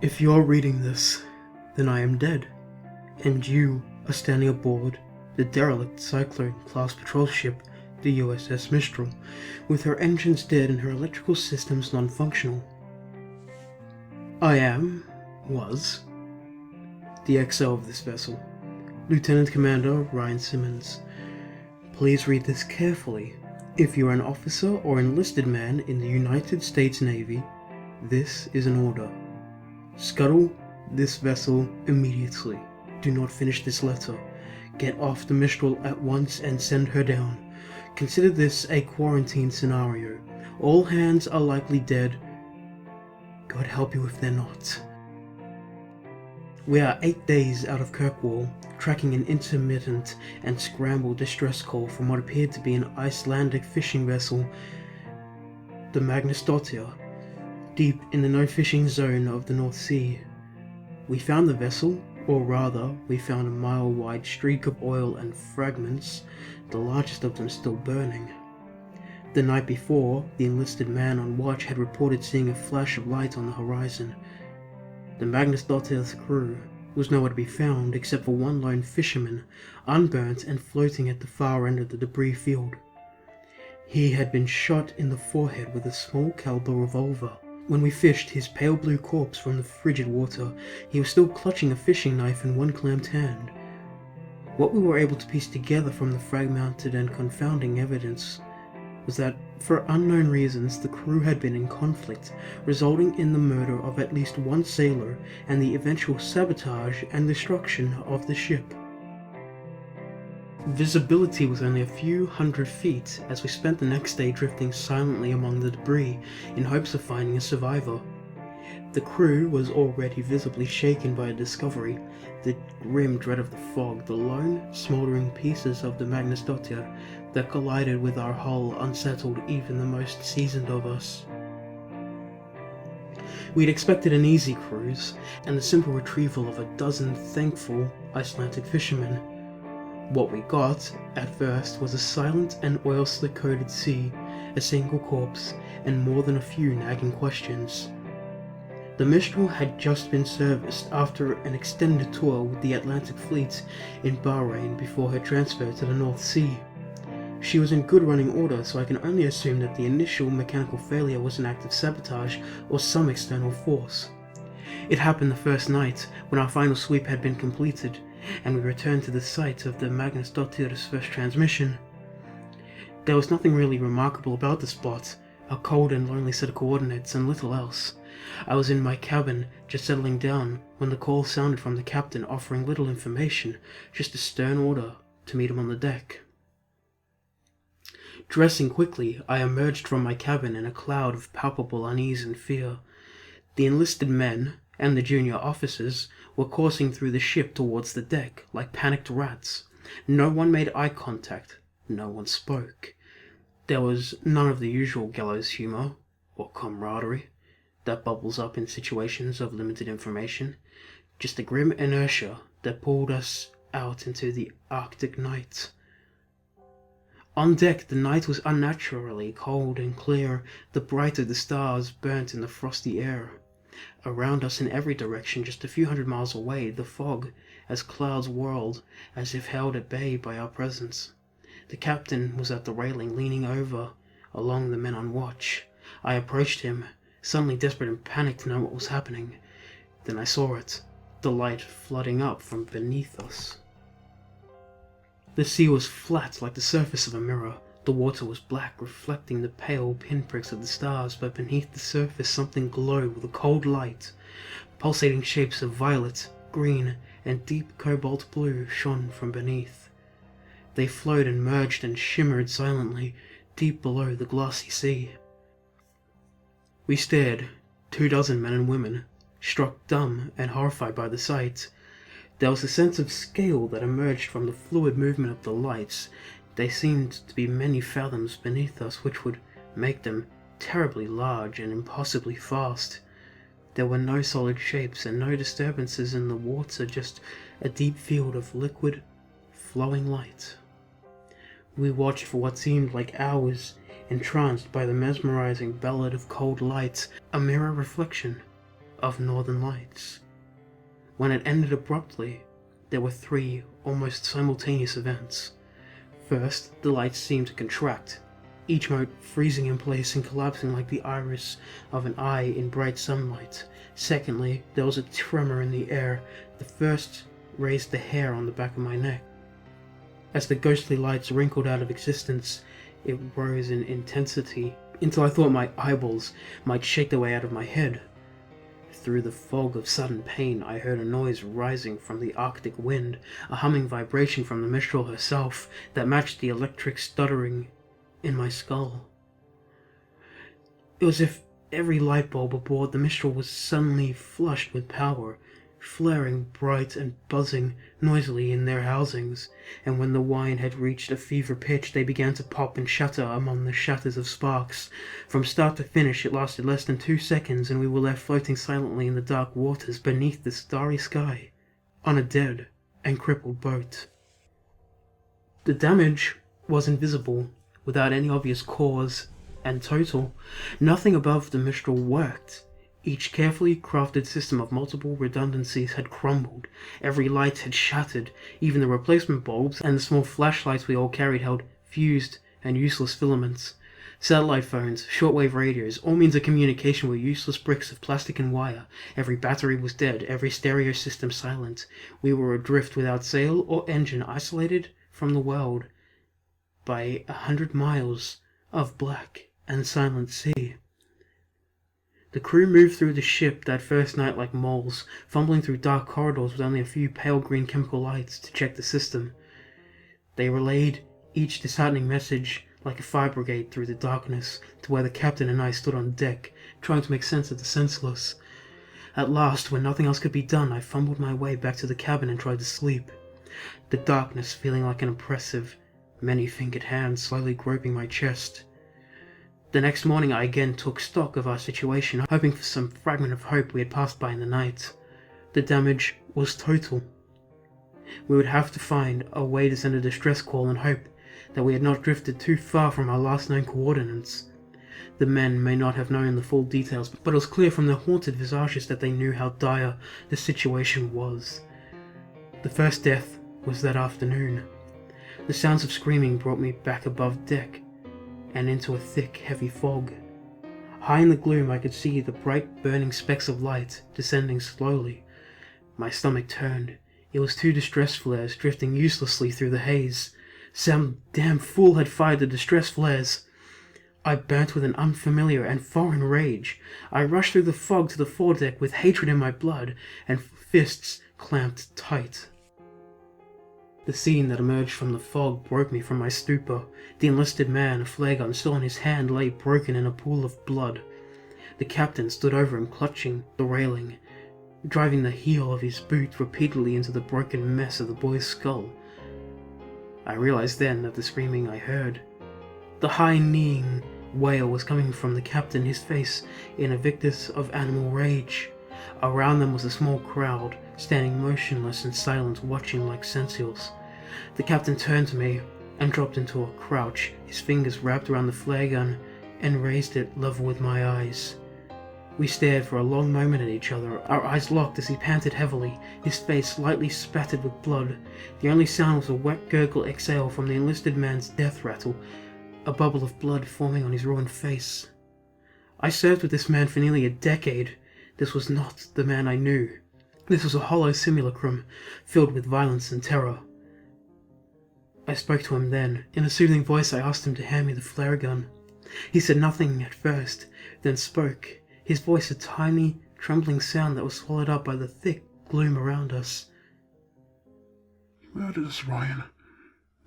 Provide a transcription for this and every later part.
If you're reading this, then I am dead, and you are standing aboard the derelict Cyclone-class patrol ship, the USS Mistral, with her engines dead and her electrical systems non-functional. Was, the XO of this vessel, Lieutenant Commander Ryan Simmons. Please read this carefully. If you're an officer or enlisted man in the United States Navy, this is an order. Scuttle this vessel immediately. Do not finish this letter. Get off the Mistral at once and send her down. Consider this a quarantine scenario. All hands are likely dead. God help you if they're not. We are 8 days out of Kirkwall, tracking an intermittent and scrambled distress call from what appeared to be an Icelandic fishing vessel, the Magnusdottir, deep in the no-fishing zone of the North Sea. We found the vessel, or rather, we found a mile-wide streak of oil and fragments, the largest of them still burning. The night before, the enlisted man on watch had reported seeing a flash of light on the horizon. The Magnusdottir's crew was nowhere to be found except for one lone fisherman, unburnt and floating at the far end of the debris field. He had been shot in the forehead with a small caliber revolver. When we fished his pale blue corpse from the frigid water, he was still clutching a fishing knife in one clamped hand. What we were able to piece together from the fragmented and confounding evidence was that, for unknown reasons, the crew had been in conflict, resulting in the murder of at least one sailor and the eventual sabotage and destruction of the ship. Visibility was only a few hundred feet as we spent the next day drifting silently among the debris in hopes of finding a survivor. The crew was already visibly shaken by a discovery, the grim dread of the fog, the lone, smouldering pieces of the Magnusdottir that collided with our hull unsettled even the most seasoned of us. We'd expected an easy cruise, and the simple retrieval of a dozen thankful Icelandic fishermen. What we got, at first, was a silent and oil-slick-coated sea, a single corpse, and more than a few nagging questions. The Mistral had just been serviced after an extended tour with the Atlantic Fleet in Bahrain before her transfer to the North Sea. She was in good running order, so I can only assume that the initial mechanical failure was an act of sabotage or some external force. It happened the first night, when our final sweep had been completed, and we returned to the site of the Magnusdottir's first transmission. There was nothing really remarkable about the spot, a cold and lonely set of coordinates and little else. I was in my cabin, just settling down, when the call sounded from the captain offering little information, just a stern order to meet him on the deck. Dressing quickly, I emerged from my cabin in a cloud of palpable unease and fear. The enlisted men, and the junior officers, were coursing through the ship towards the deck, like panicked rats. No one made eye contact, no one spoke. There was none of the usual gallows humor, or camaraderie, that bubbles up in situations of limited information, just a grim inertia that pulled us out into the Arctic night. On deck, the night was unnaturally cold and clear, the bright of the stars burnt in the frosty air. Around us in every direction, just a few hundred miles away, the fog, as clouds whirled, as if held at bay by our presence. The captain was at the railing, leaning over along the men on watch. I approached him, suddenly desperate and panicked to know what was happening. Then I saw it, the light flooding up from beneath us. The sea was flat like the surface of a mirror. The water was black, reflecting the pale pinpricks of the stars, but beneath the surface something glowed with a cold light. Pulsating shapes of violet, green, and deep cobalt blue shone from beneath. They flowed and merged and shimmered silently, deep below the glassy sea. We stared, 24 men and women, struck dumb and horrified by the sight. There was a sense of scale that emerged from the fluid movement of the lights. They seemed to be many fathoms beneath us, which would make them terribly large and impossibly fast. There were no solid shapes and no disturbances in the water, just a deep field of liquid, flowing light. We watched for what seemed like hours, entranced by the mesmerizing ballad of cold lights, a mirror reflection, of northern lights. When it ended abruptly, there were three almost simultaneous events. First, the lights seemed to contract, each mote freezing in place and collapsing like the iris of an eye in bright sunlight. Secondly, there was a tremor in the air. The first raised the hair on the back of my neck. As the ghostly lights wrinkled out of existence, it rose in intensity until I thought my eyeballs might shake their way out of my head. Through the fog of sudden pain, I heard a noise rising from the Arctic wind, a humming vibration from the Mistral herself that matched the electric stuttering in my skull. It was as if every light bulb aboard the Mistral was suddenly flushed with power, flaring bright and buzzing noisily in their housings, and when the wine had reached a fever pitch, they began to pop and shatter among the shatters of sparks. From start to finish, it lasted less than 2 seconds, and we were left floating silently in the dark waters beneath the starry sky, on a dead and crippled boat. The damage was invisible, without any obvious cause, and total. Nothing above the Mistral worked. Each carefully crafted system of multiple redundancies had crumbled. Every light had shattered. Even the replacement bulbs and the small flashlights we all carried held fused and useless filaments. Satellite phones, shortwave radios, all means of communication were useless bricks of plastic and wire. Every battery was dead, every stereo system silent. We were adrift without sail or engine, isolated from the world by 100 miles of black and silent sea. The crew moved through the ship that first night like moles, fumbling through dark corridors with only a few pale green chemical lights to check the system. They relayed each disheartening message like a fire brigade through the darkness to where the captain and I stood on deck, trying to make sense of the senseless. At last, when nothing else could be done, I fumbled my way back to the cabin and tried to sleep, the darkness feeling like an oppressive, many-fingered hand slowly groping my chest. The next morning I again took stock of our situation, hoping for some fragment of hope we had passed by in the night. The damage was total. We would have to find a way to send a distress call and hope that we had not drifted too far from our last known coordinates. The men may not have known the full details, but it was clear from their haunted visages that they knew how dire the situation was. The first death was that afternoon. The sounds of screaming brought me back above deck and into a thick, heavy fog. High in the gloom I could see the bright burning specks of light descending slowly. My stomach turned. It was 2 distress flares drifting uselessly through the haze. Some damn fool had fired the distress flares. I burnt with an unfamiliar and foreign rage. I rushed through the fog to the foredeck with hatred in my blood and fists clamped tight. The scene that emerged from the fog broke me from my stupor. The enlisted man, a flare gun still in his hand, lay broken in a pool of blood. The captain stood over him, clutching the railing, driving the heel of his boot repeatedly into the broken mess of the boy's skull. I realized then that the screaming I heard. The high-kneeing wail was coming from the captain, his face in a victus of animal rage. Around them was a small crowd, standing motionless and silent, watching like sentinels. The captain turned to me and dropped into a crouch, his fingers wrapped around the flare gun, and raised it level with my eyes. We stared for a long moment at each other, our eyes locked as he panted heavily, his face slightly spattered with blood. The only sound was a wet gurgle exhale from the enlisted man's death rattle, a bubble of blood forming on his ruined face. I served with this man for nearly a decade. This was not the man I knew. This was a hollow simulacrum, filled with violence and terror. I spoke to him then. In a soothing voice I asked him to hand me the flare gun. He said nothing at first, then spoke, his voice a tiny, trembling sound that was swallowed up by the thick gloom around us. You murdered us, Ryan.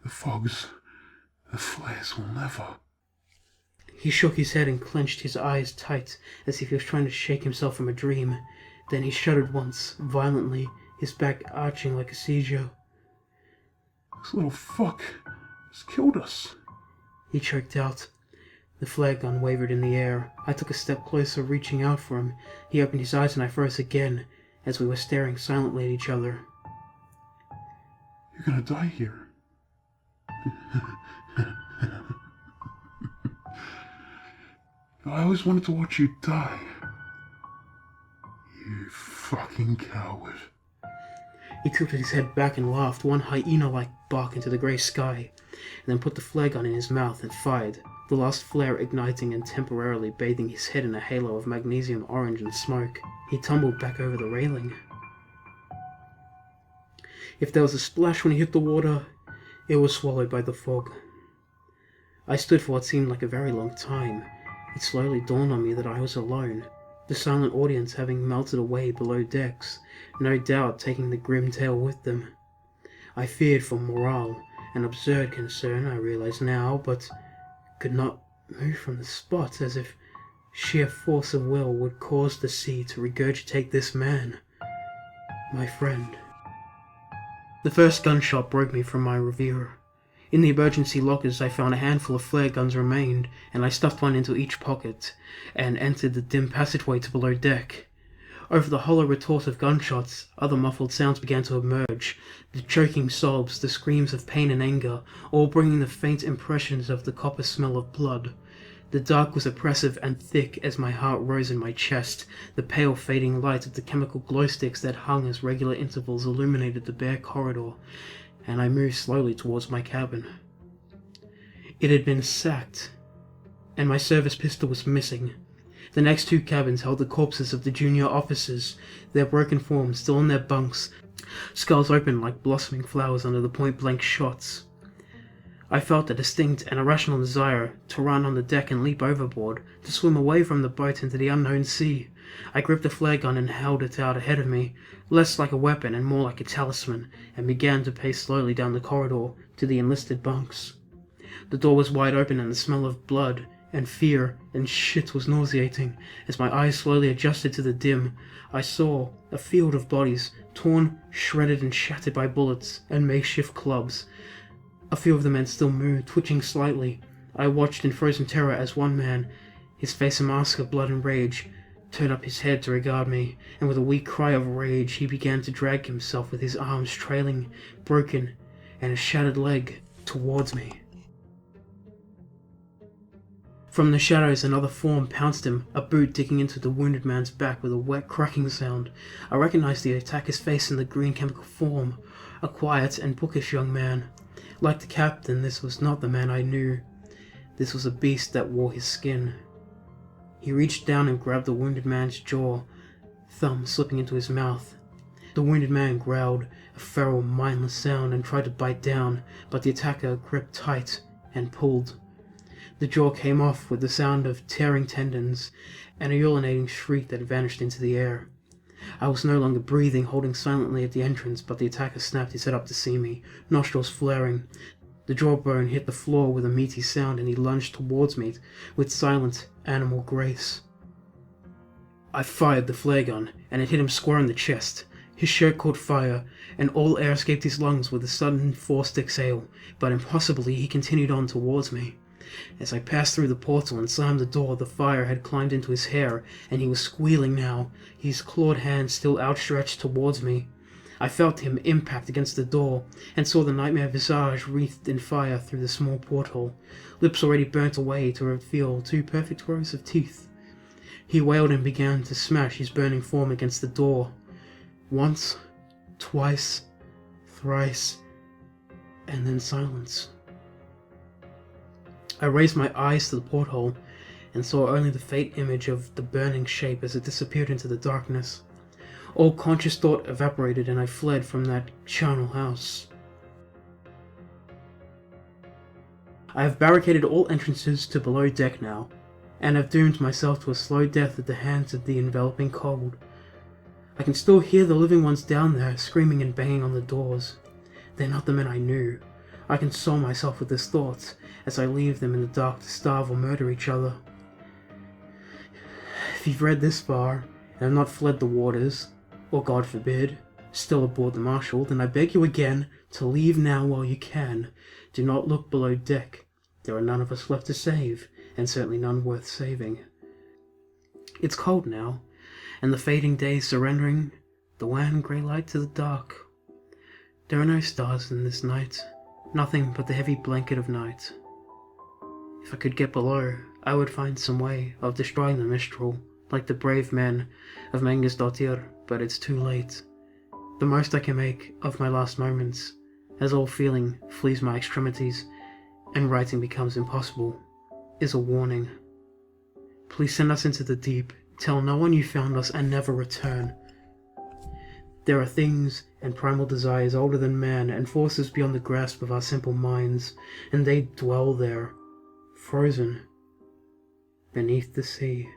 The fogs, the flares will never. He shook his head and clenched his eyes tight, as if he was trying to shake himself from a dream. Then he shuddered once, violently, his back arching like a seizure. This little fuck has killed us. He choked out. The flare gun wavered in the air. I took a step closer, reaching out for him. He opened his eyes and I froze again, as we were staring silently at each other. You're gonna die here. I always wanted to watch you die. fucking coward. He tilted his head back and laughed one hyena-like bark into the grey sky, and then put the flare gun in his mouth and fired, the last flare igniting and temporarily bathing his head in a halo of magnesium orange and smoke. He tumbled back over the railing. If there was a splash when he hit the water, it was swallowed by the fog. I stood for what seemed like a very long time. It slowly dawned on me that I was alone, the silent audience having melted away below decks, no doubt taking the grim tale with them. I feared for morale, an absurd concern I realize now, but could not move from the spot, as if sheer force of will would cause the sea to regurgitate this man, my friend. The first gunshot broke me from my reverie. In the emergency lockers I found a handful of flare guns remained, and I stuffed one into each pocket, and entered the dim passageway to below deck. Over the hollow retort of gunshots, other muffled sounds began to emerge, the choking sobs, the screams of pain and anger, all bringing the faint impressions of the copper smell of blood. The dark was oppressive and thick as my heart rose in my chest, the pale fading light of the chemical glow sticks that hung as regular intervals illuminated the bare corridor, and I moved slowly towards my cabin. It had been sacked, and my service pistol was missing. The next two cabins held the corpses of the junior officers, their broken forms still in their bunks, skulls open like blossoming flowers under the point-blank shots. I felt a distinct and irrational desire to run on the deck and leap overboard, to swim away from the boat into the unknown sea. I gripped the flare gun and held it out ahead of me, less like a weapon and more like a talisman, and began to pace slowly down the corridor to the enlisted bunks. The door was wide open and the smell of blood and fear and shit was nauseating. As my eyes slowly adjusted to the dim, I saw a field of bodies, torn, shredded and shattered by bullets and makeshift clubs. A few of the men still moved, twitching slightly. I watched in frozen terror as one man, his face a mask of blood and rage, turned up his head to regard me, and with a weak cry of rage he began to drag himself with his arms trailing, broken, and a shattered leg towards me. From the shadows another form pounced him, a boot digging into the wounded man's back with a wet cracking sound. I recognized the attacker's face in the green chemical form, a quiet and bookish young man. Like the captain, this was not the man I knew. This was a beast that wore his skin. He reached down and grabbed the wounded man's jaw, thumb slipping into his mouth. The wounded man growled, a feral, mindless sound, and tried to bite down, but the attacker gripped tight and pulled. The jaw came off with the sound of tearing tendons and a urinating shriek that vanished into the air. I was no longer breathing, holding silently at the entrance, but the attacker snapped his head up to see me, nostrils flaring. The jawbone hit the floor with a meaty sound, and he lunged towards me with silent, animal grace. I fired the flare gun, and it hit him square in the chest. His shirt caught fire, and all air escaped his lungs with a sudden forced exhale, but impossibly he continued on towards me. As I passed through the portal and slammed the door, the fire had climbed into his hair, and he was squealing now, his clawed hand still outstretched towards me. I felt him impact against the door, and saw the nightmare visage wreathed in fire through the small porthole, lips already burnt away to reveal two perfect rows of teeth. He wailed and began to smash his burning form against the door. Once, twice, thrice, and then silence. I raised my eyes to the porthole, and saw only the faint image of the burning shape as it disappeared into the darkness. All conscious thought evaporated, and I fled from that charnel house. I have barricaded all entrances to below deck now, and have doomed myself to a slow death at the hands of the enveloping cold. I can still hear the living ones down there screaming and banging on the doors. They're not the men I knew. I console myself with this thought as I leave them in the dark to starve or murder each other. If you've read this far and have not fled the waters, or God forbid, still aboard the Marshall, then I beg you again to leave now while you can. Do not look below deck. There are none of us left to save, and certainly none worth saving. It's cold now, and the fading day surrendering the wan grey light to the dark. There are no stars in this night, nothing but the heavy blanket of night. If I could get below, I would find some way of destroying the mistral, like the brave men of Mengisdottir, but it's too late. The most I can make of my last moments, as all feeling flees my extremities, and writing becomes impossible, is a warning. Please send us into the deep, tell no one you found us, and never return. There are things and primal desires older than man, and forces beyond the grasp of our simple minds, and they dwell there, frozen, beneath the sea.